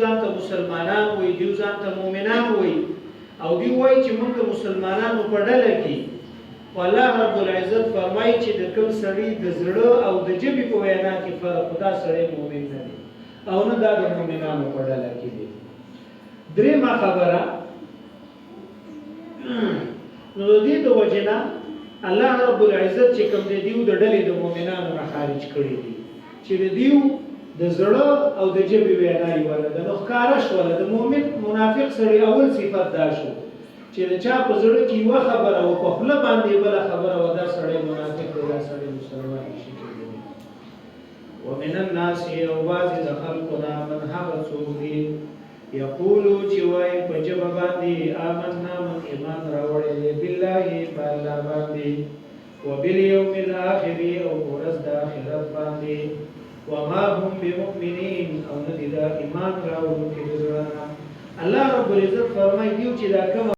ځان ته مسلمانان وي، دیو ځان ته مؤمنان وي او دی وایي چې موږ مسلمانانو په ډله کې. والله رب العزت فرمایي چې د کوم سړي د زړه او د ژبې په وینا کې فرق، دا سړی مؤمن نه دی او نه دا د مؤمنانو په ډله کې دی. درېیمه خبره، نو د دې د وجې نه الله رب العزت چې کوم د دیو د ډلې د مؤمنانو نه خارج کړي دي چې د دیو د زړه او د ژبې وینا یې وله ده. نو ښکاره شوله د مؤمن منافق سړي اول صفت دا شو چې د چا په زړه کې یوه خبره او په خوله باندې بله خبره وه، دا سړی منافق دی، دا سړی مسلمان نشي کېدلی. ومن الناس او بعضې د خلکو نه من هغه څوک دي یقولو چې وایي په ژبه باندې آمنا من ایمان راوړی دی بالله په الله باندې وبالیوم الاخر او په ورځ د آخرت باندې وما هم بمؤمنین او نه دي دا ایمان راوړونکي د زړه نه. الله رب العزت فرمایي دیو چې دا کومه